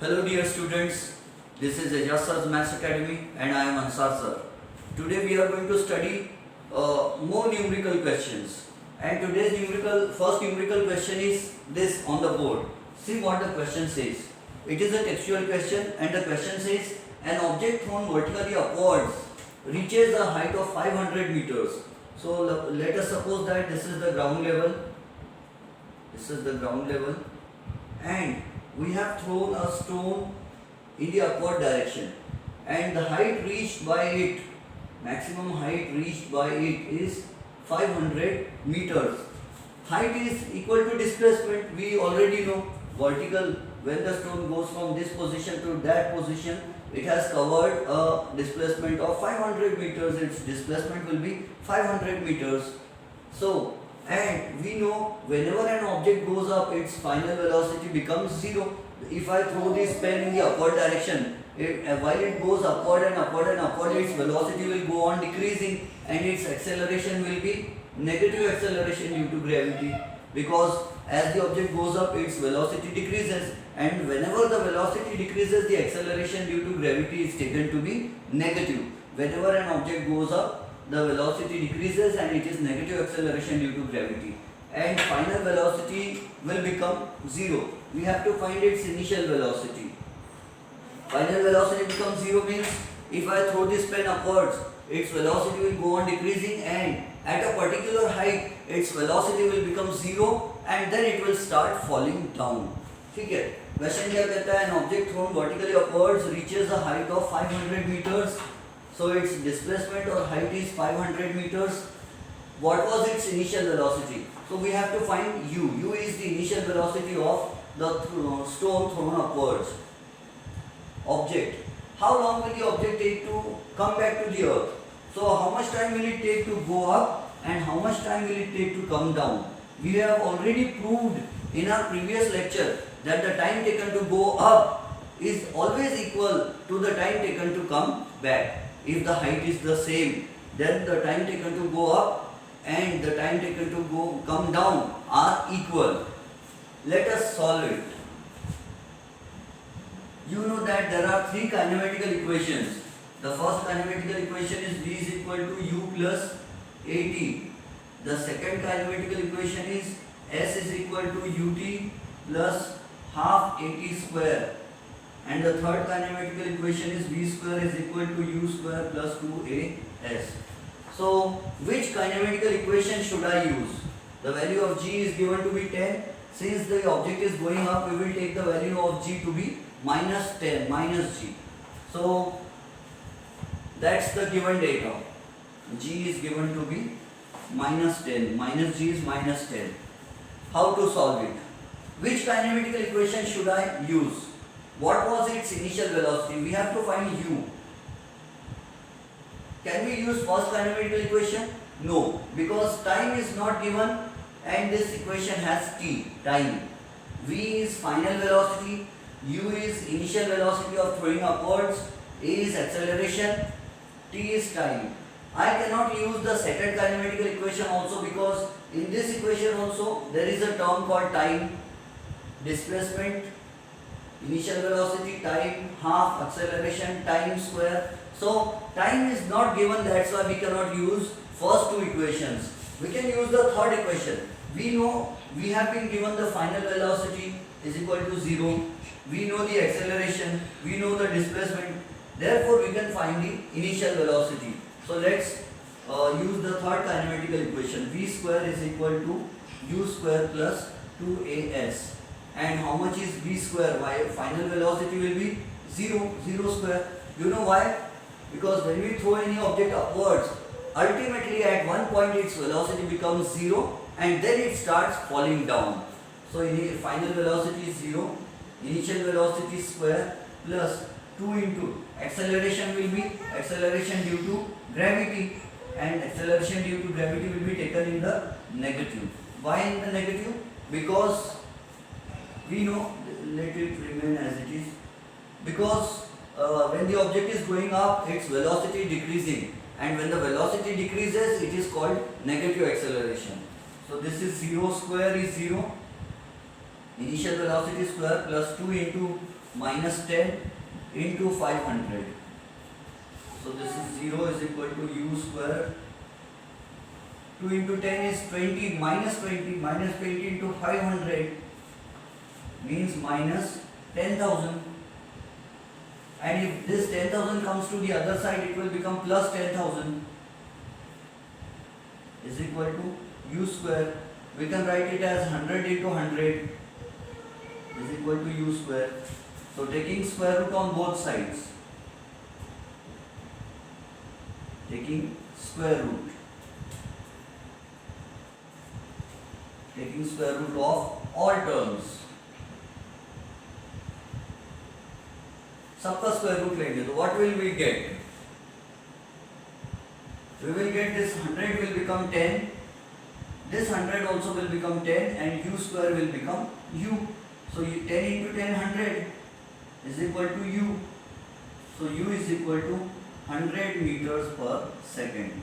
Hello dear students, this is Ejaz Sir's Maths Academy and I am Ansar Sir. Today we are going to study more numerical questions, and today's first numerical question is this on the board. See what the question says. It is a textual question and the question says an object thrown vertically upwards reaches a height of 500 meters. So let us suppose that this is the ground level. This is the ground level and we have thrown a stone in the upward direction, and the height reached by it, maximum height reached by it is 500 meters. Height is equal to displacement. We already know vertical, when the stone goes from this position to that position, it has covered a displacement of 500 meters. Its displacement will be 500 meters. So, and we know whenever an object goes up, its final velocity becomes 0. If I throw this pen in the upward direction, while it goes upward and upward and upward, its velocity will go on decreasing and its acceleration will be negative acceleration due to gravity, because as the object goes up, its velocity decreases, and whenever the velocity decreases, the acceleration due to gravity is taken to be negative. Whenever an object goes up, the velocity decreases and it is negative acceleration due to gravity, and final velocity will become 0. We have to find its initial velocity. Final velocity becomes 0 means if I throw this pen upwards, its velocity will go on decreasing, and at a particular height its velocity will become 0 and then it will start falling down. ठीक है, question क्या कहता है, an object thrown vertically upwards reaches a height of 500 meters. So its displacement or height is 500 meters. What was its initial velocity? So we have to find u. U is the initial velocity of the stone thrown upwards. Object. How long will the object take to come back to the earth? So how much time will it take to go up and how much time will it take to come down? We have already proved in our previous lecture that the time taken to go up is always equal to the time taken to come back. If the height is the same, then the time taken to go up and the time taken to come down are equal. Let us solve it. You know that there are three kinematical equations. The first kinematical equation is V is equal to U plus AT. The second kinematical equation is S is equal to UT plus half AT square. And the third kinematical equation is V square is equal to U square plus 2AS. So, which kinematical equation should I use? The value of G is given to be 10. Since the object is going up, we will take the value of G to be minus 10, minus G. So, that's the given data. G is given to be minus 10, minus G is minus 10. How to solve it? Which kinematical equation should I use? What was its initial velocity? We have to find u. Can we use first kinematical equation? No, because time is not given and this equation has t, time. V is final velocity, u is initial velocity of throwing upwards, a is acceleration, t is time. I cannot use the second kinematical equation also, because in this equation also there is a term called time, displacement, initial velocity, time, half, acceleration, time square. So time is not given, that's why we cannot use first two equations. We can use the third equation. We know we have been given the final velocity is equal to 0. We know the acceleration, we know the displacement. Therefore we can find the initial velocity. So let's use the third kinematical equation. V square is equal to U square plus 2AS. And how much is V square? Why final velocity will be 0, 0 square. You know why? Because when we throw any object upwards, ultimately at one point its velocity becomes 0 and then it starts falling down. So final velocity is 0, initial velocity square plus 2 into acceleration will be acceleration due to gravity, and acceleration due to gravity will be taken in the negative. Why in the negative? Because we know, let it remain as it is, because when the object is going up, its velocity decreasing, and when the velocity decreases, it is called negative acceleration. So this is 0 square is 0, initial velocity square plus 2 into minus 10 into 500. So this is 0 is equal to u square. 2 into 10 is 20, minus 20 into 500 means minus 10,000. And if this 10,000 comes to the other side, it will become plus 10,000 is equal to u square. We can write it as 100 into 100 is equal to u square. So taking square root on both sides. Taking square root. Taking square root of all terms. सबका square root लेंगे तो what will we get? We will get this 100 will become 10, this 100 also will become 10 and u square will become u. So 10 into 10 100 is equal to u. So u is equal to 100 meters per second.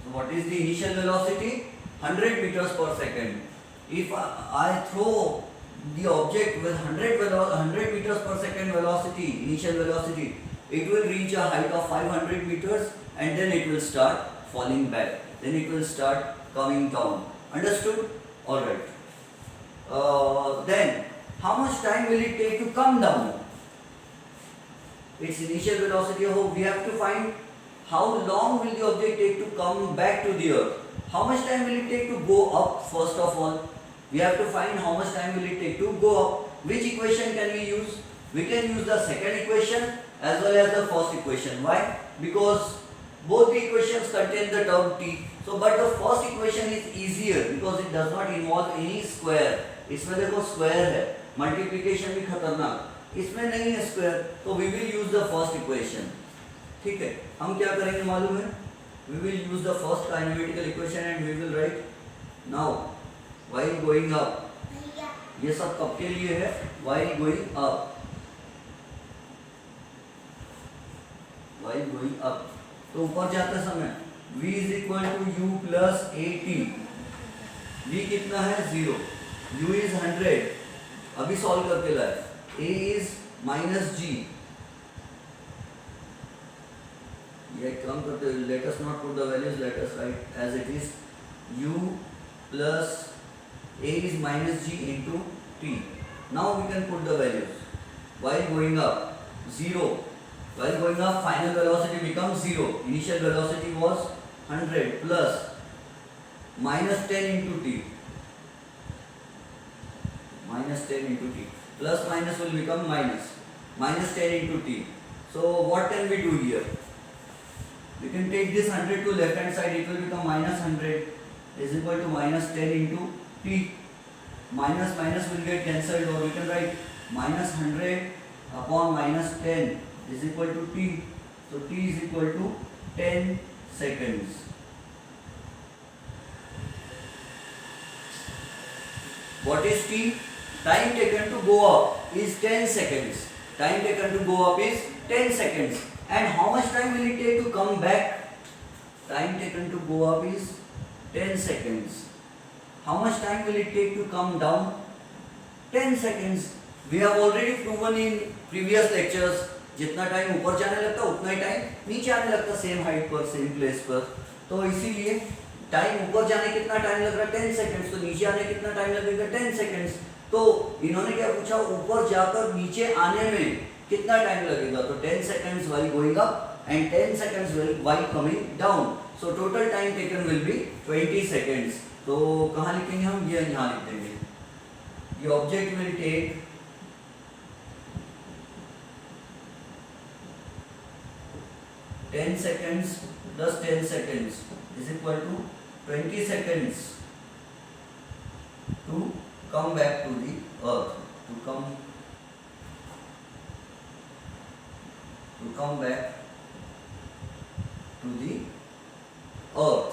So what is the initial velocity? 100 meters per second. If I throw the object with 100 meters per second velocity, initial velocity, it will reach a height of 500 meters and then it will start falling back. Then it will start coming down. Understood? Alright. Then, how much time will it take to come down? Its initial velocity, we have to find how long will the object take to come back to the earth. How much time will it take to go up first of all? We have to find how much time will it take to go up. Which equation can we use? We can use the second equation as well as the first equation. Why? Because both the equations contain the term t. So, but the first equation is easier because it does not involve any square. इसमें देखो square है, multiplication भी खतरनाक, इसमें नहीं है square, तो we will use the first equation. ठीक है, हम क्या करेंगे मालूम है? We will use the first kinetical equation and we will write now while going up. ये सब कब के लिए है? While going up. While going up. तो ऊपर जाते समय v is equal to u plus at. v कितना है? 0. u is 100. अभी सॉल्व करके लाए. a is minus g. ये काम करते हुए let us not put the values, let us write as it is. u plus a is minus g into t. Now we can put the values. While going up, 0. While going up, final velocity becomes 0. Initial velocity was 100 plus minus 10 into t. Minus 10 into t. Plus minus will become minus. Minus 10 into t. So what can we do here? We can take this 100 to left hand side. It will become minus 100 is equal to minus 10 into t. Minus minus will get cancelled, or we can write minus 100 upon minus 10 is equal to t. So t is equal to 10 seconds. What is t? Time taken to go up is 10 seconds. Time taken to go up is 10 seconds. And how much time will it take to come back? Time taken to go up is 10 seconds. How much time will it take to come down? 10 seconds. We have already proven in previous lectures, जितना time ऊपर जाने लगता उतना ही time नीचे आने लगता, same height पर, same place पर. तो इसीलिए टाइम ऊपर जाने कितना टाइम लग रहा है? 10 सेकंड्स. तो नीचे आने कितना टाइम लगेगा? 10 सेकंड्स. तो इन्होंने क्या पूछा? ऊपर जाकर नीचे आने में कितना टाइम लगेगा? तो 10 seconds while going up and 10 seconds while coming down. So total time taken will be 20 seconds. तो कहाँ लिखेंगे हम? ये यहाँ लिख देंगे. The object will take 10 seconds plus 10 seconds is equal to 20 seconds to come back to the earth. To come back to the earth.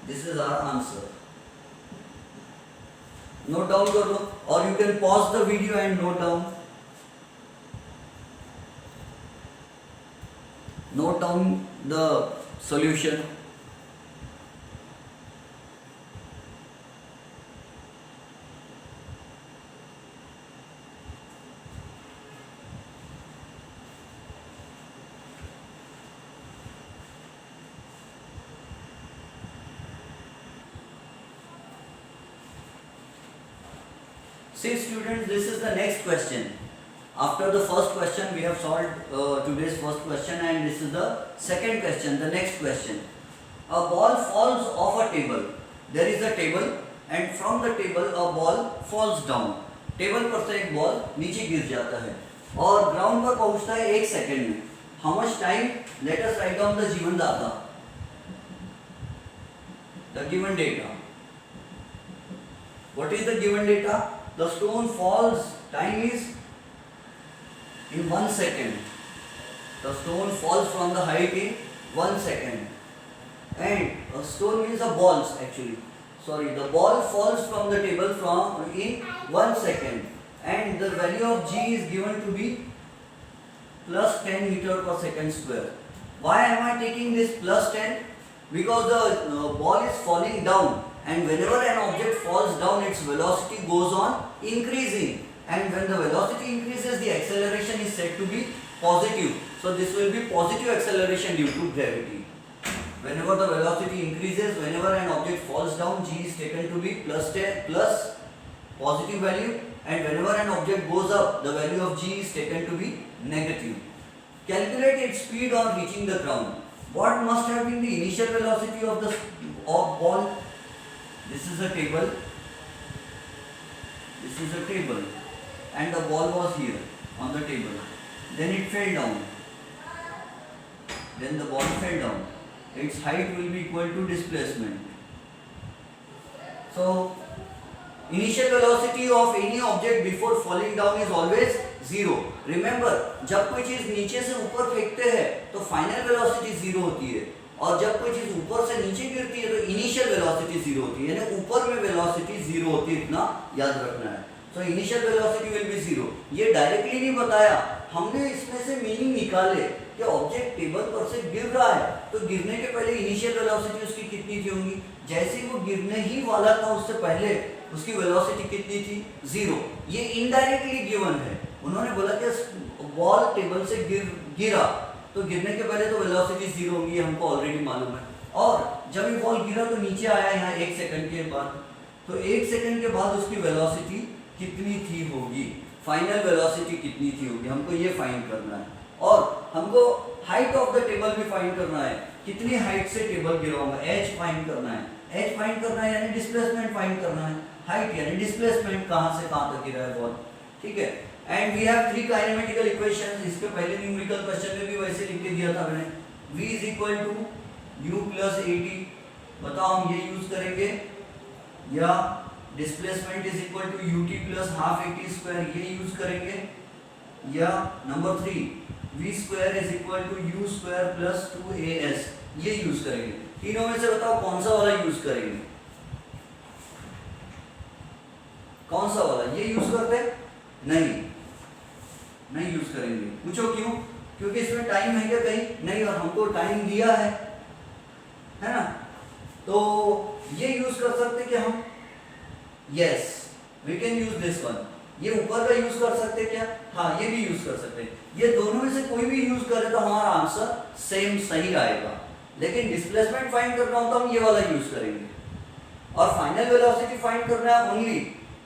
This is our answer. Note down करो, or you can pause the video and note down. Note down the solution. See students, this is the next question. After the first question, we have solved today's first question, and this is the second question, the next question. A ball falls off a table. There is a table, and from the table a ball falls down. Table पर से एक ball नीचे गिर जाता है और ground पर पहुंचता है 1 सेकंड में. How much time? Let us write down the given data. The given data. What is the given data? The stone falls. Time is in 1 second. The stone falls from the height in 1 second. And a stone means a balls actually. Sorry, the ball falls from the table in 1 second. And the value of g is given to be plus 10 meter per second square. Why am I taking this plus 10? Because the ball is falling down. And whenever an object falls down, its velocity goes on increasing. And when the velocity increases, the acceleration is said to be positive. So this will be positive acceleration due to gravity. Whenever the velocity increases, whenever an object falls down, g is taken to be plus 10 plus positive value. And whenever an object goes up, the value of g is taken to be negative. Calculate its speed on reaching the ground. What must have been the initial velocity of the ball? This is a table. This is a table. And the ball was here on the table. Then it fell down. Then the ball fell down. Its height will be equal to displacement. So, initial velocity of any object before falling down is always 0. Remember, जब कोई चीज नीचे से ऊपर फेंकते हैं तो final velocity 0 होती है, और जब कोई चीज ऊपर से नीचे गिरती है तो इनिशियल वेलोसिटी 0 होती है. यानी ऊपर में वेलोसिटी 0 होती है, इतना याद रखना है. तो इनिशियल वेलोसिटी विल बी 0. ये डायरेक्टली नहीं बताया, हमने इसमें से मीनिंग निकाले कि ऑब्जेक्ट टेबल पर से गिर रहा है तो गिरने के पहले इनिशियल वेलोसिटी उसकी कितनी थी होंगी. जैसे ही वो गिरने ही वाला था उससे पहले उसकी वेलोसिटी कितनी थी? 0. ये इनडायरेक्टली गिवन है. उन्होंने बोला कि बॉल टेबल से गिरा तो गिरने के पहले तो वेलोसिटी 0 होगी, हमको ऑलरेडी मालूम है. और जब ये बॉल गिरा तो नीचे आया यहाँ 1 सेकंड के बाद, तो 1 सेकंड के बाद उसकी वेलोसिटी कितनी थी होगी, फाइनल वेलोसिटी कितनी थी होगी, हमको ये फाइंड करना है. और हमको हाइट ऑफ द टेबल भी फाइंड करना है. कितनी हाइट से टेबल गिरा होगा, एच फाइंड करना है. एच फाइंड करना है यानी डिस्प्लेसमेंट फाइंड करना है. हाइट यानी डिस्प्लेसमेंट, कहां से कहां तक गिरा है बॉल. ठीक है. And we have 3 kinematical equations. इसके पहले न्यूमेरिकल क्वेश्चन में भी वैसे लिख के दिया था मैंने. v is equal to u plus at. बताओ हम ये यूज करेंगे या displacement is equal to ut plus half at square, ये यूज करेंगे. या number 3 v square is equal to u square plus 2as, ये यूज करेंगे. तीनों में से बताओ कौन सा वाला यूज करेंगे, कौन सा वाला. ये यूज करते नहीं यूज करेंगे. पूछो क्यों? क्योंकि इसमें टाइम है क्या कहीं? नहीं, और हमको टाइम दिया है ना. तो ये यूज कर सकते कि हम, yes we can use this one. ये ऊपर का यूज कर सकते क्या? हाँ, ये भी यूज कर सकते. ये दोनों में से कोई भी यूज करे तो हमारा आंसर सेम सही आएगा. लेकिन डिस्प्लेसमेंट फाइंड करना हो तो हम ये वाला यूज करेंगे, और फाइनल वेलोसिटी फाइंड करना है ओनली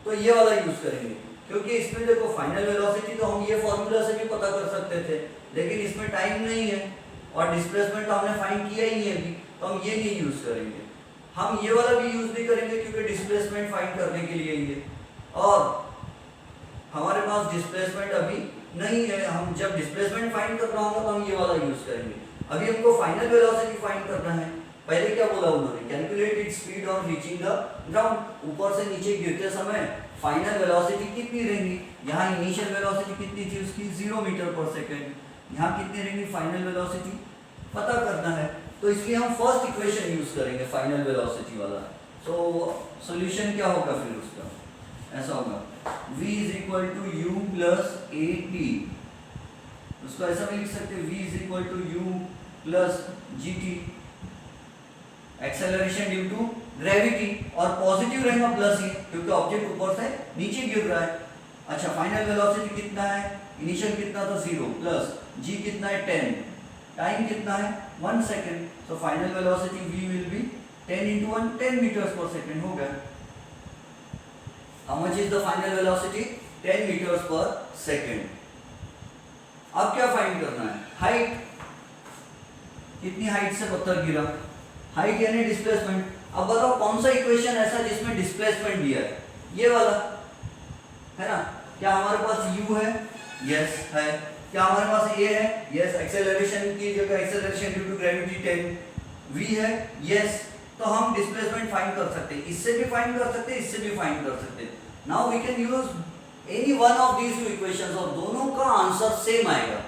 तो ये वाला यूज करेंगे. क्योंकि इसमें देखो फाइनल वेलोसिटी तो हम ये फॉर्मूला से भी पता कर सकते थे, लेकिन इसमें टाइम नहीं है और डिस्प्लेसमेंट तो हमने फाइंड किया ही है अभी, तो हम ये नहीं यूज करेंगे. हम ये वाला भी यूज नहीं करेंगे क्योंकि डिस्प्लेसमेंट फाइंड करने के लिए ये, और हमारे पास डिस्प्लेसमेंट अभी नहीं है. हम जब डिस्प्लेसमेंट फाइंड करना होगा तो हम ये वाला यूज करेंगे. अभी हमको फाइनल वेलोसिटी फाइंड करना है. पहले क्या बोला उन्होंने? Calculate its speed on reaching the ground. ऊपर से नीचे गिरते समय फाइनल वेलोसिटी कितनी रहेगी? यहाँ इनिशियल वेलोसिटी कितनी थी उसकी? 0 मीटर पर सेकेंड. यहाँ कितनी रहेगी फाइनल वेलोसिटी? पता करना है. तो इसलिए हम फर्स्ट इक्वेशन यूज करेंगे फाइनल वेलोसिटी वाला. तो सॉल्यूशन क्या होगा फिर उसका? ऐसा होगा v is equal to u plus at. उसको ऐसा भी लिख सकते हैं v is equal to u plus gt. Acceleration due to gravity, और पॉजिटिव रहेगा प्लस ही क्योंकि ऑब्जेक्ट ऊपर से नीचे गिर रहा है. अच्छा, फाइनल वेलोसिटी कितना है? इनिशियल कितना था? 0 प्लस g कितना है? 10. टाइम कितना है? 1 second. So final velocity v will be 10 × 1 10 metres per second हो गया. How much is the final velocity 10 metres per second. अब क्या फाइंड करना है, हाइट, कितनी हाइट से पत्थर गिरा, हाइट यानी डिस्प्लेसमेंट। अब बताओ कौन सा इक्वेशन ऐसा जिसमें डिस्प्लेसमेंट दिया है, ये वाला है ना। क्या हमारे पास u है, यस है। क्या हमारे पास a है, यस। एक्सेलरेशन की जगह acceleration due to gravity 10 v है, यस। तो हम डिस्प्लेसमेंट फाइंड कर सकते हैं, इससे भी फाइंड कर सकते हैं, इससे भी फाइंड कर सकते हैं। Now we can use any one of these two equations और दोनों का आंसर सेम आएगा।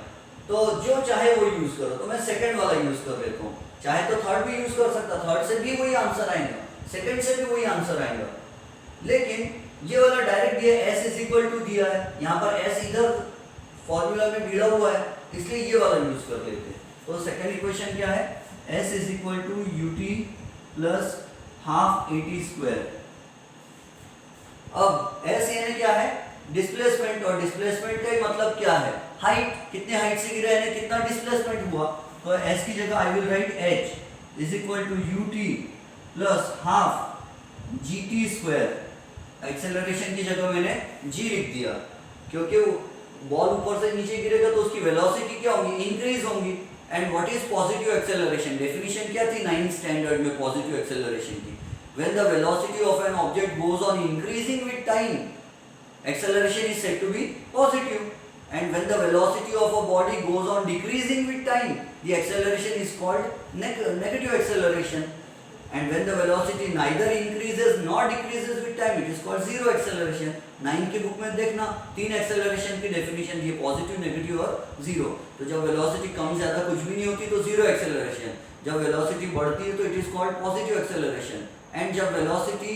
तो जो चाहे वो यूज करो, तो मैं सेकंड वाला यूज कर लेता हूँ। चाहे तो थर्ड भी यूज कर सकता, थर्ड से भी वही आंसर आएगा, सेकंड से भी वही आंसर आएगा। लेकिन ये वाला डायरेक्ट दिया है, s इज इक्वल टू दिया है, यहाँ पर s इधर फॉर्मूला में भिड़ा हुआ है, इसलिए ये वाला यूज कर लेते हैं। तो सेकंड इक्वेशन क्या है, s is equal to ut plus half at square. अब s यानी क्या है, डिस्प्लेसमेंट, और डिस्प्लेसमेंट का मतलब क्या है, हाइट, कितने हाइट से गिरा है, कितना डिस्प्लेसमेंट हुआ। तो s की जगह I will write h is equal to ut plus half gt square. Acceleration की जगह मैंने g लिख दिया, क्योंकि बॉल ऊपर से नीचे गिरेगा तो उसकी वेलोसिटी क्या होगी, इंक्रीज होगी। And what is positive acceleration, definition क्या थी 9th स्टैंडर्ड में पॉजिटिव एक्सेलरेशन की, when the velocity of an object goes on increasing with time, acceleration is said to be positive, and when the velocity of a body goes on decreasing with time, the acceleration is called negative acceleration, and when the velocity neither increases nor decreases with time, it is called zero acceleration। 9 की book में देखना 3 acceleration की definition दी, positive, negative और zero. तो जब velocity कम ज्यादा कुछ भी नहीं होती तो जीरो एक्सेलरेशन, जब वेलोसिटी बढ़ती है तो it is called positive acceleration, and जब वेलोसिटी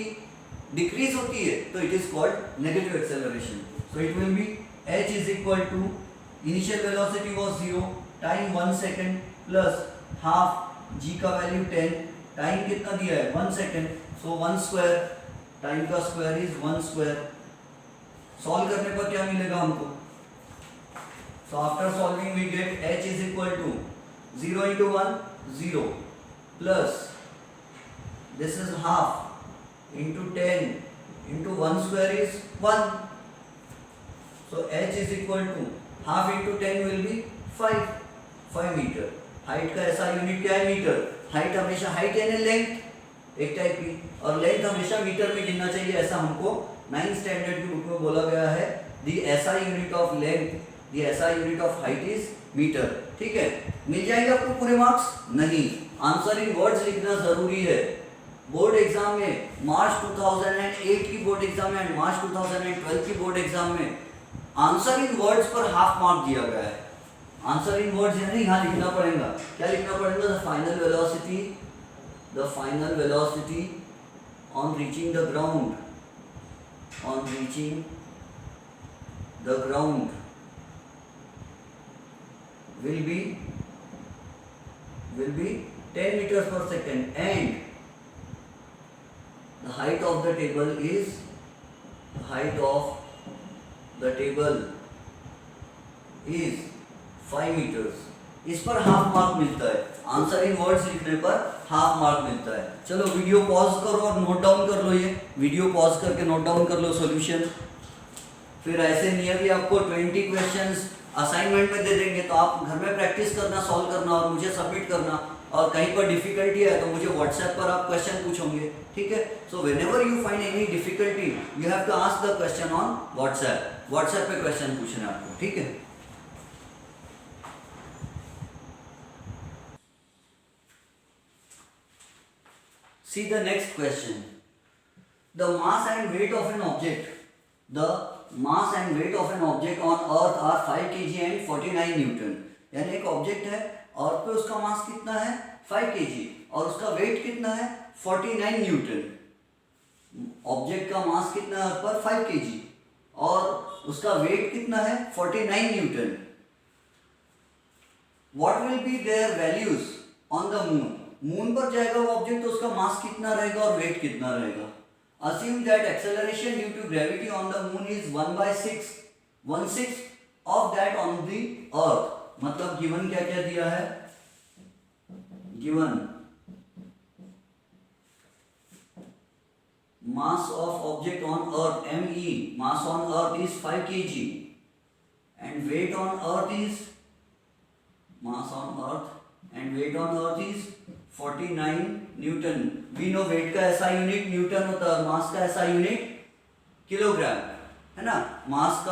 डिक्रीज होती है तो it is called negative acceleration. So it will be h is equal to initial velocity was 0, time 1 second plus half g का value 10, time कितना दिया है 1 second, so 1 square, time का square is 1 square. Solve करने पर क्या मिलेगा हमको, so after solving we get h is equal to 0 into 1 0 plus this is half into 10 into 1 square is 1, so h is equal to half into 10 will be 5 metre. Height का ऐसा unit क्या है, metre. Height हमेशा, height यानी length एक type की, और length हमेशा मीटर में गिनना चाहिए, ऐसा हमको 9th स्टैंडर्ड की बुक में बोला गया है। The SI unit of length, the SI unit of height is metre. ठीक है, मिल जाएंगे आपको पूरे मार्क्स? नहीं, आंसर इन वर्ड्स लिखना जरूरी है। बोर्ड एग्जाम में, मार्च 2008 की बोर्ड एग्जाम में एंड मार्च 2012 की बोर्ड एग्जाम में आंसर इन वर्ड्स पर हाफ मार्क दिया गया है। आंसर इन वर्ड्स यानी यहाँ लिखना पड़ेगा, क्या लिखना पड़ेगा, the final velocity on reaching the ground, on reaching the ground will be 10 meters per second, and the height of the table is 5 meters। इस पर हाफ मार्क मिलता है, आंसर इन वर्ड्स लिखने पर हाफ मार्क मिलता है। चलो video pause करो और नोट डाउन कर लो, ये वीडियो पॉज करके नोट डाउन कर लो सॉल्यूशन। फिर ऐसे नियरली आपको 20 क्वेश्चंस असाइनमेंट में दे देंगे, तो आप घर में प्रैक्टिस करना, सॉल्व करना और मुझे सबमिट करना। और कहीं पर डिफिकल्टी है तो मुझे व्हाट्सएप पर आप क्वेश्चन पूछोगे, ठीक है। So whenever you find any difficulty you have to ask the question on WhatsApp पे क्वेश्चन पूछना है आपको, ठीक है। See the next question. The mass and weight of an object. The mass and weight of an object on earth are 5 kg and 49 Newton. यानी एक object है और पे उसका मास कितना है 5 kg और उसका वेट कितना है 49 न्यूटन। ऑब्जेक्ट का मास कितना है पर 5 kg और उसका वेट कितना है 49 Newton. What will be there values on the moon. Moon पर जाएगा वो ऑब्जेक्ट तो उसका मास कितना रहेगा और वेट कितना रहेगा। Assume that acceleration due to gravity on the moon is 1/6 of that on the earth। मतलब गिवन क्या क्या दिया है, mass of object on earth, ME, mass on earth is 5 kg and weight on earth is, mass on earth and weight on earth is 49 newton. We know weight का ऐसा unit Newton होता है, मास का ऐसा यूनिट किलोग्राम है ना. मास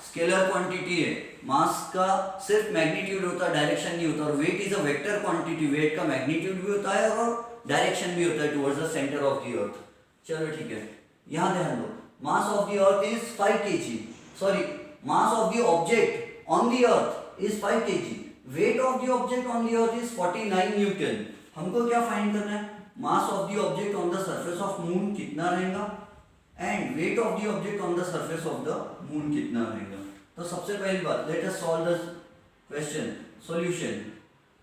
scalar quantity है, मास का सिर्फ मैग्नीट्यूड होता है, डायरेक्शन नहीं होता. और weight is a vector quantity, weight का मैग्नीट्यूड भी होता है और डायरेक्शन भी होता है towards the centre of the earth. चलो ठीक है, यहाँ ध्यान दो. Mass of the earth is 5 kg, sorry mass of the object on the earth is 5 kg, weight of the object on the earth is 49 newton. हमको क्या find करना है? Mass of the object on the surface of moon कितना रहेगा and wait of the object on the surface of the moon कितना रहेगा. तो सबसे पहली बात, let us solve the question. Solution.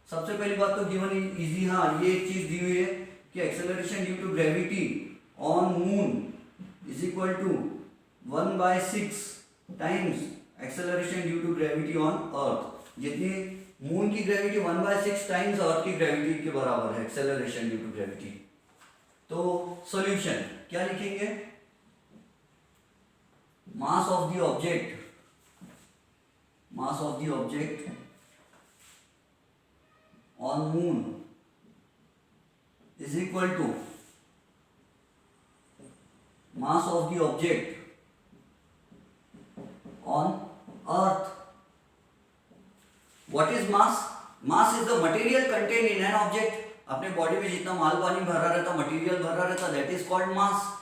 सबसे पहली बात तो गिवन इजी, हाँ ये एक चीज दी हुई है कि acceleration due to gravity on moon is equal to 1/6 times acceleration due to gravity on earth. जितनी मून की ग्रेविटी 1/6 टाइम्स अर्थ की ग्रेविटी के बराबर है एक्सेलरेशन ड्यू टू ग्रेविटी. तो सॉल्यूशन क्या लिखेंगे? मास of the object, mass of the object on moon is equal to mass of the object on earth. What is mass? Mass is the material contained in an object. अपने body में जितना माल पानी भरा रहता, material भरा रहता, that is called मास.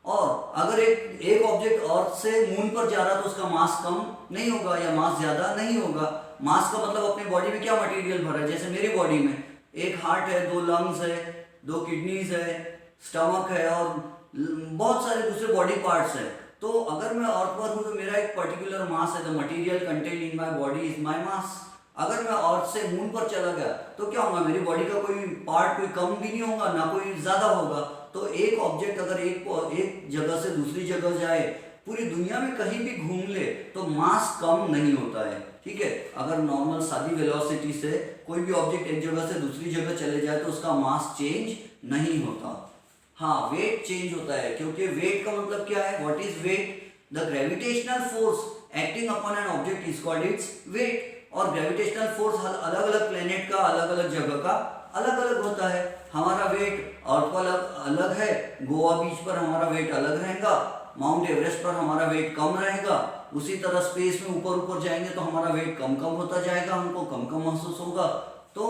और अगर एक ऑब्जेक्ट अर्थ से मून पर जा रहा तो उसका मास कम नहीं होगा या मास ज्यादा नहीं होगा. मास का मतलब अपने बॉडी में क्या मटेरियल भरा है. जैसे मेरी बॉडी में एक हार्ट है, 2 लंग्स है, 2 किडनीज है, स्टमक है और बहुत सारे दूसरे बॉडी पार्ट्स है. तो अगर मैं अर्थ पर हूँ तो मेरा एक पर्टिकुलर मास है. The material contained in my body is my mass. अगर मैं अर्थ से मून पर चला गया तो क्या होगा? मेरी बॉडी का कोई पार्ट कोई कम भी नहीं होगा ना कोई ज्यादा होगा. तो एक ऑब्जेक्ट अगर एक जगह से दूसरी जगह जाए, पूरी दुनिया में कहीं भी घूम ले तो मास कम नहीं होता है. ठीक है, अगर नॉर्मल सादी वेलोसिटी से कोई भी ऑब्जेक्ट एक जगह से दूसरी जगह चले जाए तो उसका मास चेंज नहीं होता. हाँ, वेट चेंज होता है, क्योंकि वेट का मतलब क्या है? What is weight? The gravitational force acting upon an object is called its weight. और ग्रेविटेशनल फोर्स अलग अलग प्लेनेट का, अलग अलग जगह का अलग अलग होता है. हमारा वेट अर्थ पर अलग है, गोवा बीच पर हमारा वेट अलग रहेगा, माउंट एवरेस्ट पर हमारा वेट कम रहेगा. उसी तरह स्पेस में ऊपर ऊपर जाएंगे तो हमारा वेट कम कम होता जाएगा, हमको कम कम महसूस होगा. तो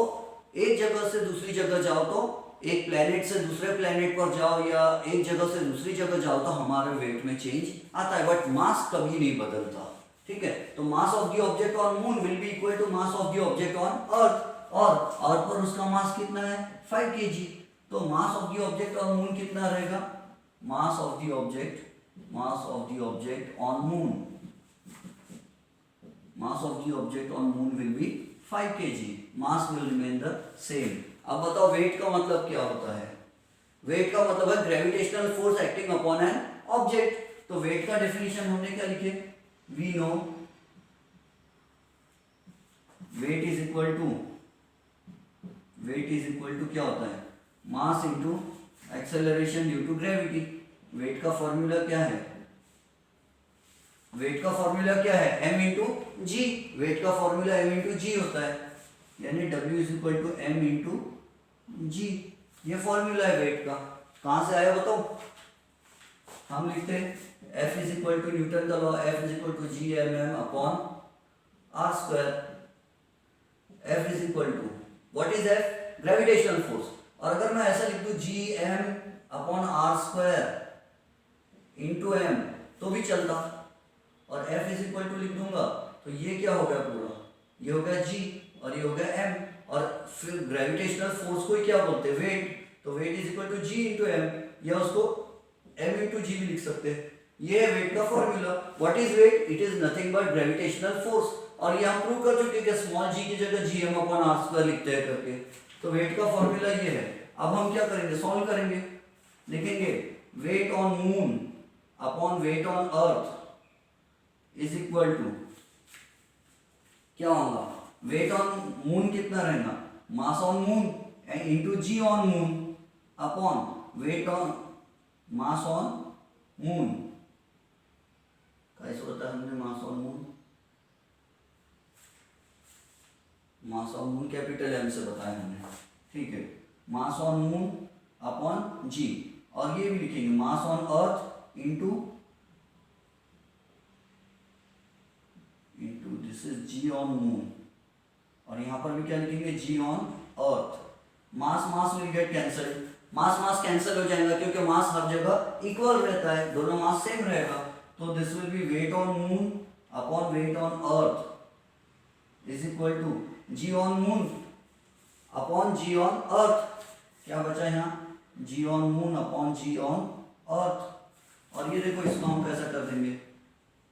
एक जगह से दूसरी जगह जाओ तो, एक प्लेनेट से दूसरे प्लेनेट पर जाओ या एक जगह से दूसरी जगह जाओ तो हमारे वेट में चेंज आता है, बट मास कभी नहीं बदलता. ठीक है, तो mass of the object on moon will be equal to mass of the object on earth. और अर्थ पर उसका मास कितना है? 5 kg. तो mass of the object on moon कितना रहेगा? मास of the object on moon, mass of the object on moon will B 5 kg. Mass will remain the same. अब बताओ वेट का मतलब क्या होता है? वेट का मतलब है gravitational force acting upon an object. तो वेट का डेफिनेशन हमने क्या लिखे? We know weight is equal to क्या होता है? Mass into acceleration due to gravity. Weight का फॉर्मूला क्या है? m into g. वेट का फॉर्मूला m इंटू जी होता है, यानी W is equal to m into g. ये फॉर्मूला है वेट का. कहां से आया बताओ? हम लिखते हैं F is equal to Newton का law, F is equal to G M M upon R square. F is equal to what is F? Gravitational force. और अगर मैं ऐसा लिख दूं G M upon R square into M तो भी चलता, और F इज इक्वल टू लिख दूंगा तो ये क्या हो गया? पूरा ये हो गया G और ये हो गया M. और फिर ग्रेविटेशनल फोर्स को क्या बोलते हैं? वेट. तो weight is equal to G into M, या उसको M इंटू जी भी लिख सकते हैं. ये है वेट का formula. What is weight? It is nothing but gravitational force. और ये हम प्रूव कर चुके हैं कि स्मॉल g की जगह G M upon R square लिखते हैं करके. तो वेट का फॉर्मूला ये है. अब हम क्या करेंगे? सॉल्व करेंगे. लिखेंगे weight on moon upon weight on earth is equal to क्या होगा? वेट ऑन मून कितना रहेगा? Mass on moon into G on moon upon weight on mass on moon, कैसे होता है हमने mass on moon, mass on moon capital M से बताया हमने, ठीक है। Mass on moon upon G, और ये भी लिखेंगे mass on earth into this is G on moon, और यहां पर भी क्या लिखेंगे g on earth. Mass mass will get cancel, mass mass cancel हो जाएगा क्योंकि मास हर जगह इक्वल रहता है, दोनों मास सेम रहेगा। तो this will be weight on moon upon weight on earth is equal to g on moon upon g on earth. क्या बचा यहाँ, g on moon upon g on earth. और ये देखो इसको हम कैसा कर देंगे,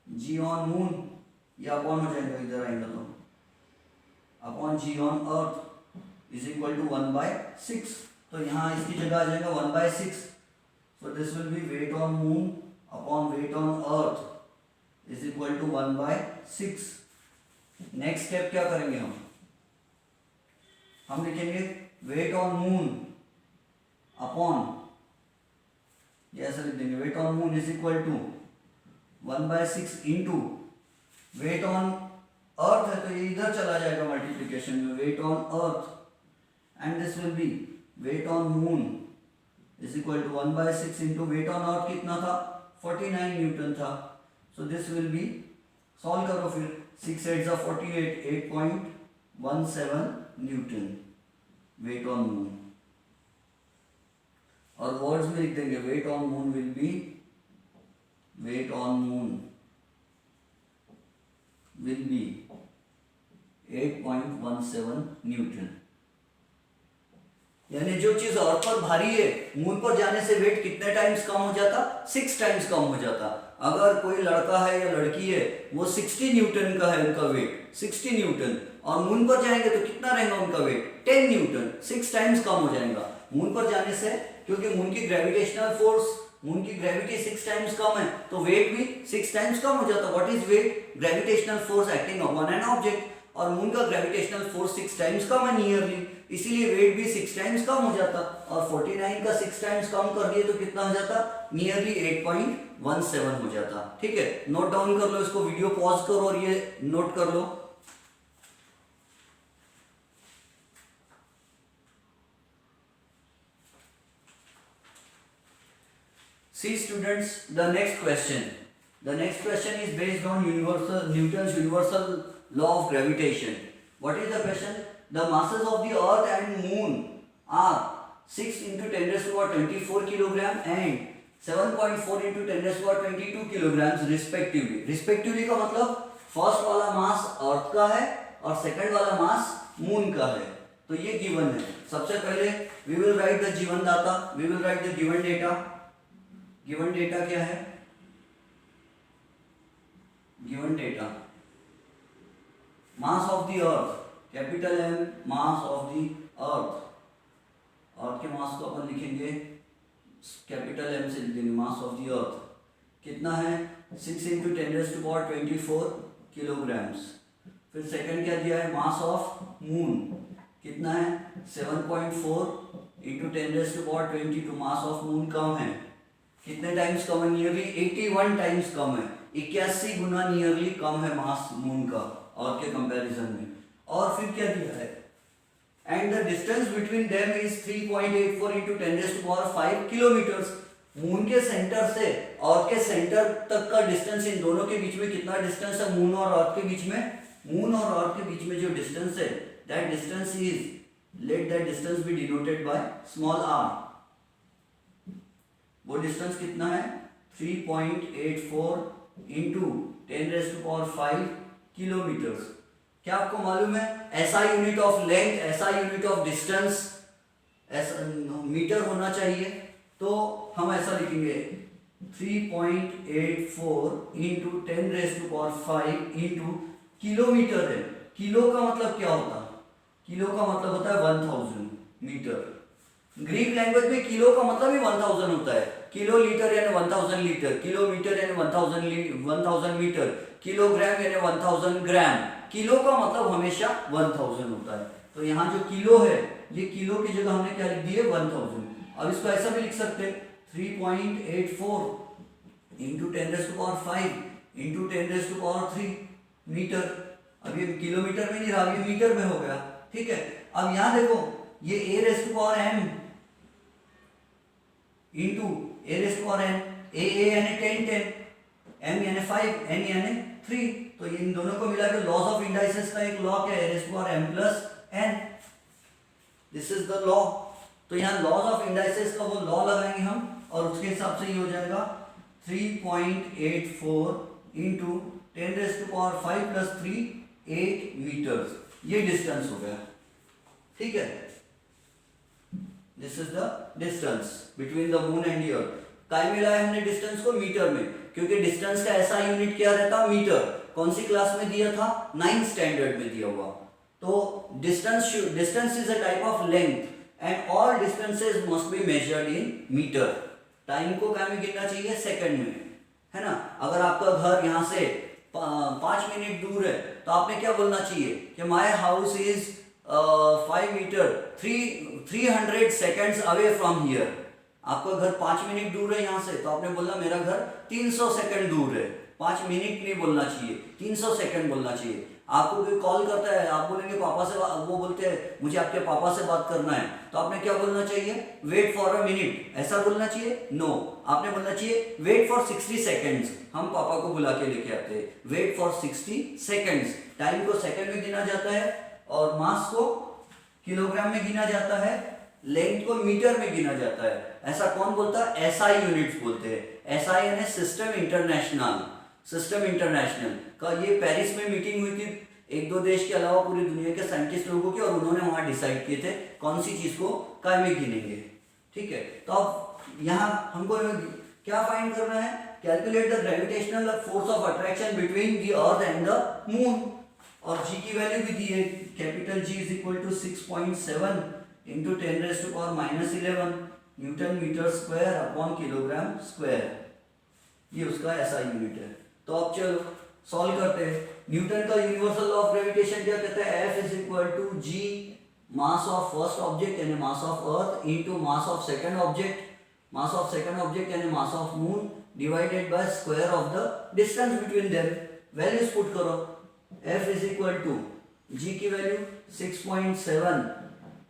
जी ऑन मून ये अपॉन हो जाएगा, इधर आएगा तो upon g on earth is equal to 1/6। तो यहाँ इसकी जगह आ जाएगा 1/6। So this will be weight on moon upon weight on earth is equal to 1/6। Next step क्या करेंगे हम लिखेंगे वेट ऑन मून अपॉन, ये ऐसा लिख देंगे weight on moon is equal to 1/6 into weight on earth है तो ये इधर चला जाएगा मल्टीप्लिकेशन में, weight on earth and this will be weight on moon is equal to 1/6 into weight on earth कितना था 49 न्यूटन था। So this will be, solve करो फिर, 6 8 जा 48, 8.17 न्यूटन वेट ऑन मून। और वर्ड्स में लिख देंगे weight on moon will be, weight on moon will be 8.17 newton. यानी जो चीज अर्थ पर भारी है मून पर जाने से वेट कितने टाइम्स कम हो जाता, 6 टाइम्स कम हो जाता। अगर कोई लड़का है या लड़की है वो 60 न्यूटन का है उनका वेट, 60 न्यूटन, और मून पर जाएंगे तो कितना रहेगा उनका वेट 10 न्यूटन, 6 टाइम्स कम हो जाएगा मून पर जाने से, क्योंकि मून की ग्रेविटेशनल फोर्स, मून की ग्रेविटी 6 टाइम्स कम है तो वेट भी 6 टाइम्स कम हो जाता। What is weight, gravitational force acting upon an object, और मून का ग्रेविटेशनल फोर्स 6 टाइम्स कम है नियरली, इसीलिए वेट भी 6 टाइम्स कम हो जाता। और 49 का 6 टाइम्स कम कर दिए तो कितना हो जाता, नियरली 8.17 हो जाता। ठीक है, नोट डाउन कर लो इसको, वीडियो पॉज करो और ये नोट कर लो। See students, the next question. The next question is based on Newton's universal law of gravitation. What is the question? The masses of the earth and moon are 6 into 10 raised to the power 24 kilogram and 7.4 into 10 raised to the power 22 kilograms respectively. Respectively का मतलब first वाला मास अर्थ का है और second वाला मास moon का है। तो ये गिवन है। सबसे पहले we will write the given data, we will write the given data. Given data क्या है, given data mass of the earth, capital M, mass of the earth, earth के मास को अपन लिखेंगे कैपिटल एम से लिख देंगे, मास ऑफ द अर्थ कितना है 6 into 10 raise to the power 24 kilograms. फिर सेकंड क्या दिया है, मास ऑफ मून कितना है 7.4 into 10 raise to the power 22, mass of moon कम है, कितने टाइम्स कम है, नियरली 81 टाइम्स कम है, 81 गुना नियरली कम है मास मून का अर्थ के कंपैरिजन में। और फिर क्या दिया है, and the distance between them is 3.84 into 10 raise to power 5 kilometres. Moon के सेंटर से अर्थ के सेंटर तक का डिस्टेंस, इन दोनों के बीच में कितना डिस्टेंस है, मून और अर्थ के बीच में, मून और अर्थ के बीच में जो डिस्टेंस है, that distance is, let that distance be denoted by small R. वो डिस्टेंस कितना है 3.84 into 10 raise to power 5 kilometres. क्या आपको मालूम है ऐसा यूनिट ऑफ लेंथ, ऐसा यूनिट ऑफ डिस्टेंस ऐसा मीटर होना चाहिए, तो हम ऐसा लिखेंगे 3.84 into 10 raise to power 5 into kilometre है। किलो का मतलब क्या होता है, किलो का मतलब होता है 1000 मीटर। ग्रीक लैंग्वेज में किलो का मतलब ही 1000 होता है। किलो लीटर यानी 1000 लीटर, किलोमीटर यानी 1000 मीटर, किलोग्राम यानी 1000 ग्राम। किलो का मतलब हमेशा 1000 होता है। तो यहाँ जो किलो है, ये किलो की जगह हमने क्या लिख दी है 1000। अब इसको ऐसा भी लिख सकते हैं 3.84 इंटू 10⁵ इंटू 10⁻³ मीटर। अब ये किलोमीटर में नहीं रहा, ये मीटर में हो गया। ठीक है, अब यहां देखो ये a⁻m इंटू a⁻n, a यानी 10, m यानी 5, n यानी 3, तो इन दोनों को मिला के लॉज ऑफ इंडाइसेस का एक लॉ क्या है, a⁻m plus n। This is the law. तो यहाँ लॉज ऑफ इंडाइसेस का वो लॉ लगाएंगे हम, और उसके हिसाब से ये हो जाएगा 3.84 इंटू 10⁵ प्लस 3, 8 मीटर्स। ये डिस्टेंस हो गया। ठीक है, this is the distance between the moon and the earth. काय में लाया हमने डिस्टेंस को, मीटर में, क्योंकि डिस्टेंस का ऐसा यूनिट क्या रहता, मीटर। कौन सी क्लास में दिया था, 9th स्टैंडर्ड में दिया हुआ। तो distance is a type of length and all distances must be measured in metre. Time को क्या में गिनना चाहिए, सेकंड में, है ना। अगर आपका घर यहाँ से 5 मिनट दूर है तो आपने क्या बोलना चाहिए कि my house is 5 metre 300 seconds away from here. आपका घर 5 मिनट दूर है यहाँ से, तो आपने बोलना मेरा घर 300 सेकंड दूर है। 5 मिनट नहीं बोलना चाहिए, 300 सेकंड बोलना चाहिए। आपको कोई कॉल करता है, आप बोलेंगे पापा से, वो बोलते हैं मुझे आपके पापा से बात करना है, तो आपने क्या बोलना चाहिए, वेट फॉर अ मिनट, ऐसा बोलना चाहिए? नो, आपने बोलना चाहिए वेट फॉर 60 सेकेंड्स। हम पापा को बुला के लेके आते हैं, वेट फॉर 60 सेकेंड्स। टाइम को सेकेंड में गिना जाता है और मास को किलोग्राम में गिना जाता है, लेंथ को मीटर में गिना जाता है। ऐसा कौन बोलता है, एसआई यूनिट्स बोलते हैं। एसआई यानी सिस्टम इंटरनेशनल। सिस्टम इंटरनेशनल का ये पेरिस में मीटिंग हुई थी, 1-2 देश के अलावा पूरी दुनिया के साइंटिस्ट लोगों की, और उन्होंने वहां डिसाइड किए थे कौन सी चीज को काय में गिनेंगे। ठीक है, तो अब यहाँ हमको क्या फाइंड करना है, calculate the gravitational force of attraction between the earth and the moon. और जी की वैल्यू भी दी है, capital G is equal to 6.7 into 10⁻⁻11 newton metre square upon kilogram square. ये उसका ऐसा यूनिट है। तो अब चलो सॉल्व करते हैं। न्यूटन का यूनिवर्सल लॉ ऑफ ग्रेविटेशन क्या कहता है, F is equal to G mass of first object यानी mass of earth into mass of second object, mass of second object यानी mass of moon, divided by square of the distance between them. Values put करो, F is equal to G की value 6.7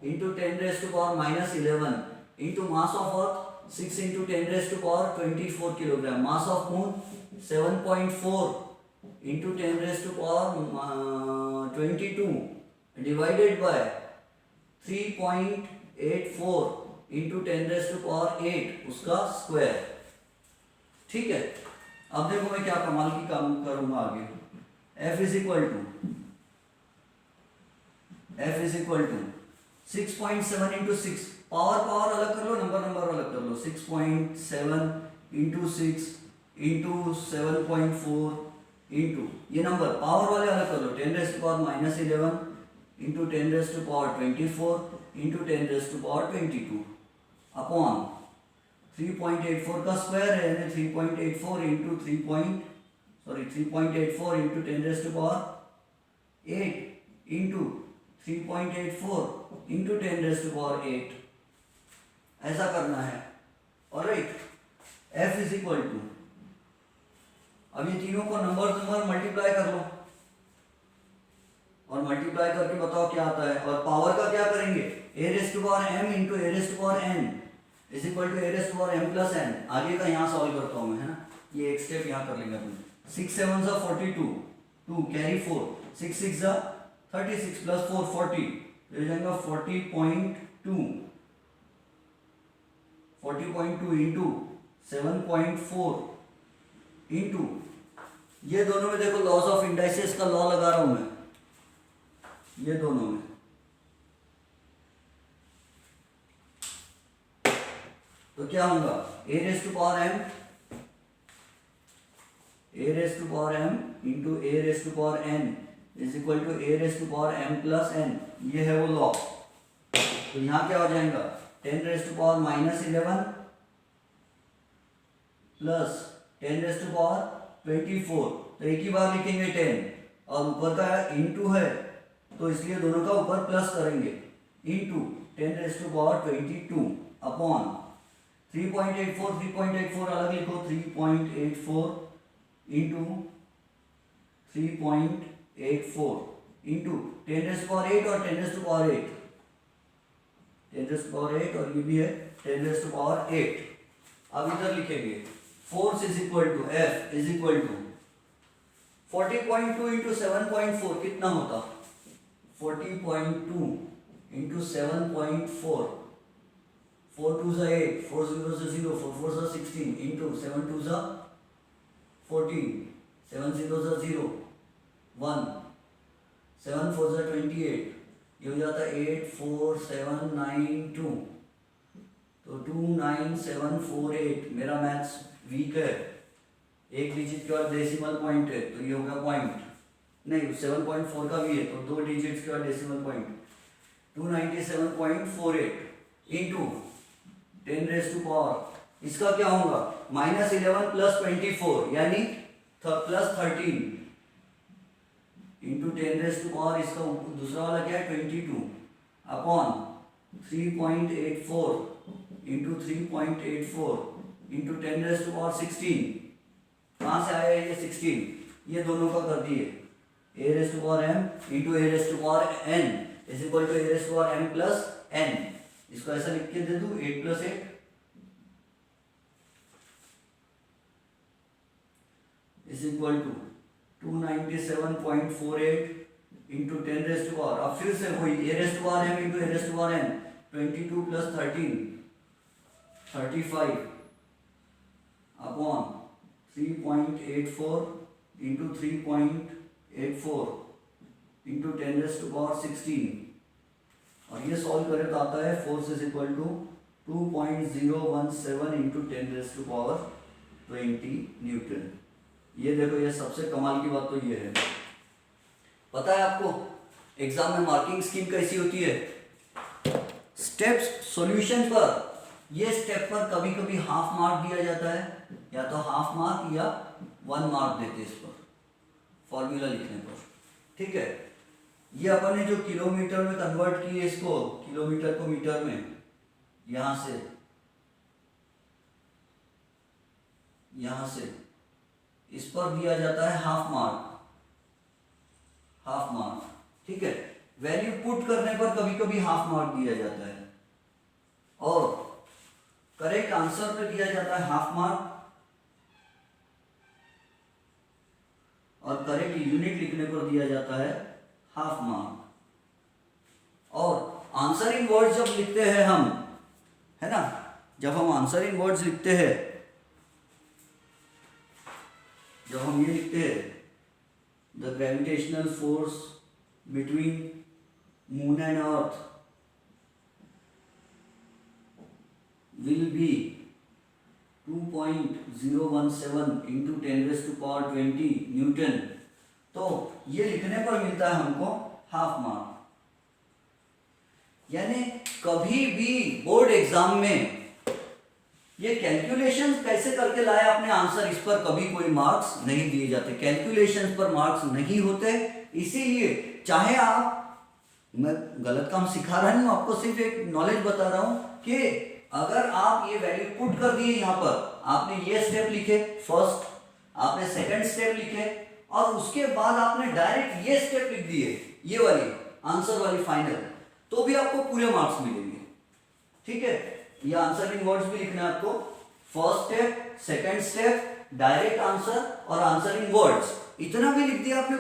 into 10⁻⁻11 into mass of earth 6 into 10⁻24 kilogram, mass of moon 7.4 into 10⁻22 divided by 3.84 into 10⁻8 उसका square. ठीक है, अब देखो मैं क्या कमाल की काम करूंगा आगे। F is equal to 6.7 into 6, power अलग कर लो, नंबर अलग कर लो। 6.7 इंटू 6 इंटू 7.4 इंटू ये नंबर पावर वाले अलग कर लो, 10⁻⁻11 इंटू 10⁻24 इंटू 10⁻22 अपॉन 3.84 का स्क्वायर है यानी 3.84 इंटू 3.84 इंटू 10⁻8 इंटू 3.84 इंटू 10⁻8 ऐसा करना है। Alright, F is equal to, अब ये तीनों को नंबर मल्टीप्लाई कर लो और मल्टीप्लाई करके बताओ क्या आता है। और पावर का क्या करेंगे, a⁻m into a⁻n is equal to a⁻m plus n। आगे का यहाँ सॉल्व करता हूँ मैं, है ना, ये एक स्टेप यहाँ कर लेंगे अपन। 6 7 42, 2 कैरी 4, 6 6 36 प्लस 4 40, तो ये जाएगा 40.2 इंटू 7.4 इंटू ये दोनों में देखो लॉस ऑफ इंडाइसेस का लॉ लगा रहा हूं मैं, ये दोनों में। तो क्या होगा, a⁻m into a⁻n is equal to a⁻m plus n। ये है वो लॉ। तो यहाँ क्या हो जाएगा, 10⁻⁻11 प्लस 10⁻24, तो एक ही बार लिखेंगे 10 और ऊपर का इंटू है तो इसलिए दोनों का ऊपर प्लस करेंगे, इंटू 10⁻22 अपॉन 3.84 अलग लिखो, 3.84 इंटू 3.84 इंटू 10⁸ और 10⁸ 10⁸ और ये भी है 10⁸. अब इधर लिखेंगे force is equal to F is equal to 40.2 into 7.4 कितना होता? 40.2 इंटू 7.4, 4 2 ज़ा 8, 4 0 ज़ा 0, 4 4 ज़ा 16 इंटू 7 2 ज़ा 14, 7 0 ज़ा 0 1, 7 4 ज़ा 28, ये हो जाता है 84792, तो 29748. मेरा मैथ्स वीक है, एक डिजिट के बाद डेसिमल पॉइंट है तो ये होगा पॉइंट नहीं, 7.4 का भी है तो 2 डिजिट्स के बाद डेसिमल पॉइंट. 297.48 इंटू 10⁻, इसका क्या होगा? -11 प्लस 24 यानी प्लस 13 इंटू 10⁻, इसका दूसरा वाला क्या है 22 अपॉन 3.84 इंटू 3.84 इंटू 10⁻16. कहाँ से आया ये 16? ये दोनों का कर दिए a⁻m into a⁻n is equal to a⁻m plus n. इसको ऐसा लिख के दे दूं 8 plus 8 is equal to 297.48 into 10⁻. अब फिर से वही a⁻m into a⁻n 22 plus 13 35 upon 3.84 into 3.84 into 10⁻16. और ये सॉल्व करें तो आता है force is equal to 2.017 into 10⁻20 newton. ये देखो, ये सबसे कमाल की बात तो ये है. पता है आपको एग्जाम में मार्किंग स्कीम कैसी होती है? स्टेप्स सॉल्यूशन पर, ये स्टेप पर कभी कभी हाफ मार्क दिया जाता है, या तो हाफ मार्क या 1 मार्क देते इस पर फॉर्मूला लिखने पर. ठीक है, ये अपन ने जो किलोमीटर में कन्वर्ट किए इसको, किलोमीटर को मीटर में, यहां से इस पर दिया जाता है हाफ मार्क. ठीक है, वैल्यू पुट करने पर कभी कभी हाफ मार्क दिया जाता है और करेक्ट आंसर पे दिया जाता है हाफ मार्क, और करेक्ट यूनिट लिखने पर दिया जाता है हाफ मार्क. और आंसर इन वर्ड्स जब लिखते हैं हम, है ना, जब हम आंसर इन वर्ड्स लिखते हैं, जब हम ये लिखते हैं the gravitational force between moon and earth will be 2.017 into 10⁻20 Newton. तो ये लिखने पर मिलता है हमको हाफ मार्क. यानी कभी भी बोर्ड एग्जाम में ये कैलकुलेशंस कैसे करके लाए आपने आंसर, इस पर कभी कोई मार्क्स नहीं दिए जाते. कैलकुलेशंस पर मार्क्स नहीं होते. इसीलिए चाहे आप, मैं गलत काम सिखा रहा नहीं हूं आपको, सिर्फ एक नॉलेज बता रहा हूं कि अगर आप ये वैल्यू पुट कर दिए, यहां पर आपने ये स्टेप लिखे फर्स्ट, आपने सेकंड स्टेप लिखे, और उसके बाद आपने डायरेक्ट ये स्टेप लिख दिए, ये वाली आंसर वाली फाइनल, तो भी आपको पूरे मार्क्स मिलेंगे. ठीक है, ये आंसर इन वर्ड्स भी लिखना है आपको. First step, second step, direct answer और आंसर इन वर्ड्स, इतना भी लिख दिया आपने,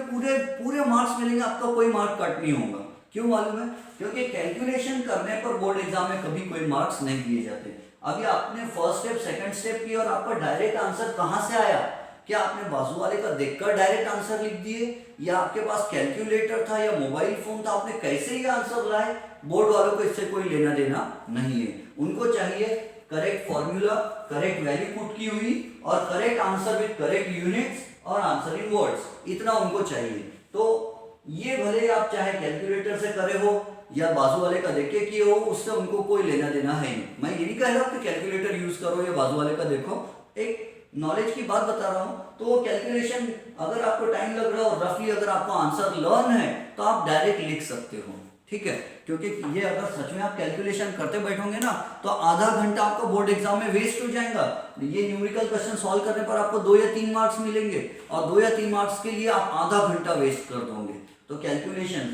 पूरे मार्क्स मिलेंगे, आपका कोई मार्क कट नहीं होगा. क्यों मालूम है? क्योंकि कैलकुलेशन करने पर बोर्ड एग्जाम में कभी कोई मार्क्स नहीं दिए जाते. अभी आपने फर्स्ट स्टेप सेकंड स्टेप किया और आपका डायरेक्ट आंसर कहां से आया? क्या आपने बाजू वाले का देखकर डायरेक्ट आंसर लिख दिए, या आपके पास कैलकुलेटर था या मोबाइल फोन था, आपने कैसे ये आंसर लाए? बोर्ड वालों को इससे कोई लेना देना नहीं है. उनको चाहिए correct formula, correct value put की हुई और correct answer with correct units और आंसर इन वर्ड्स, इतना उनको चाहिए. तो ये भले आप चाहे कैलकुलेटर से करे हो या बाजू वाले का देख के किए हो, उससे उनको कोई लेना देना है नहीं. मैं ये नहीं कह रहा कि कैलकुलेटर यूज करो या बाजू वाले का देखो, एक नॉलेज की बात बता रहा हूं. तो वो कैलकुलेशन अगर आपको टाइम लग रहा हो, रफली अगर आपको आंसर लर्न है, तो आप डायरेक्ट लिख सकते हो. ठीक है, क्योंकि ये अगर सच में आप कैलकुलेशन करते बैठोगे ना तो आधा घंटा आपका बोर्ड एग्जाम में वेस्ट हो जाएगा। ये न्यूमेरिकल क्वेश्चन सॉल्व करने पर आपको 2 या 3 मार्क्स मिलेंगे और 2 या 3 मार्क्स के लिए आप आधा घंटा वेस्ट कर दोगे। तो कैलकुलेशन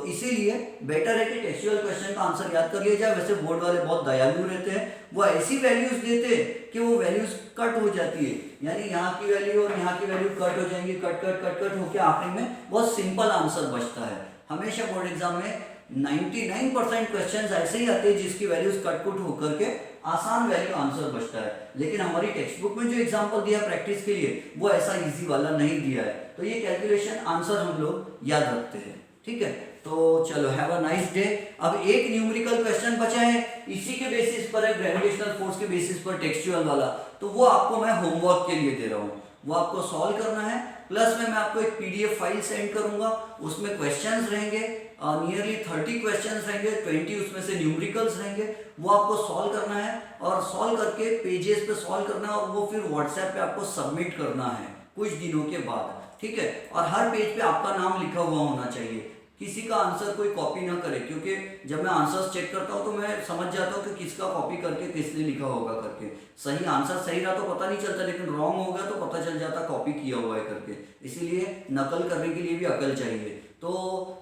इसीलिए बेटर है कि टेक्सचुअल क्वेश्चन का आंसर याद कर लिया जाए। वैसे बोर्ड वाले बहुत दयालु रहते हैं, वो ऐसी वैल्यूज देते हैं कि वो वैल्यूज कट हो जाती है, यानी यहाँ की वैल्यू और यहाँ की वैल्यू कट हो जाएंगी, कट कट कट कट होकर आखिरी में बहुत सिंपल आंसर बचता है। हमेशा बोर्ड एग्जाम में 99% क्वेश्चंस ऐसे ही आते हैं जिसकी वैल्यूज कट कुट होकर के आसान वैल्यू आंसर बचता है। लेकिन हमारी टेक्स्ट बुक में जो एग्जांपल दिया प्रैक्टिस के लिए वो ऐसा इजी वाला नहीं दिया है, तो ये कैलकुलेशन आंसर हम लोग याद रखते हैं। ठीक है, तो चलो हैव अ नाइस डे। अब एक न्यूमेरिकल क्वेश्चन बचा है, इसी के बेसिस पर है, ग्रेविटेशनल फोर्स के बेसिस पर टेक्सचुअल वाला, तो वो आपको मैं होमवर्क के लिए दे रहा हूँ, वो आपको सॉल्व करना है। प्लस में मैं आपको एक पीडीएफ फाइल सेंड करूंगा, उसमें क्वेश्चंस रहेंगे, नियरली 30 क्वेश्चंस रहेंगे, 20 उसमें से न्यूमेरिकल्स रहेंगे, वो आपको सॉल्व करना है और सॉल्व करके पेजेस पे सॉल्व करना है और वो फिर व्हाट्सएप पे आपको सबमिट करना है कुछ दिनों के बाद। ठीक है, और हर पेज पे आपका नाम लिखा हुआ होना चाहिए, किसी का आंसर कोई कॉपी ना करे, क्योंकि जब मैं आंसर्स चेक करता हूँ तो मैं समझ जाता हूँ कि किसका कॉपी करके किसने लिखा होगा करके। सही आंसर सही रहा तो पता नहीं चलता, लेकिन रॉन्ग हो गया तो पता चल जाता कॉपी किया हुआ है करके। इसीलिए नकल करने के लिए भी अकल चाहिए। तो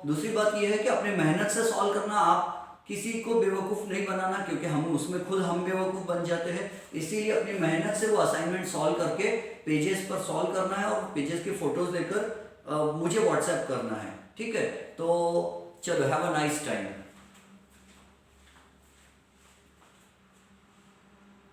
दूसरी बात यह है कि अपने मेहनत से सॉल्व करना, आप किसी को बेवकूफ़ नहीं बनाना, क्योंकि हम उसमें खुद हम बेवकूफ़ बन जाते हैं। इसीलिए अपनी मेहनत से वो असाइनमेंट सॉल्व करके पेजेस पर सॉल्व करना है और पेजेस की फोटोज लेकर मुझे व्हाट्सएप करना है। ठीक है, तो चलो हैव अ नाइस टाइम।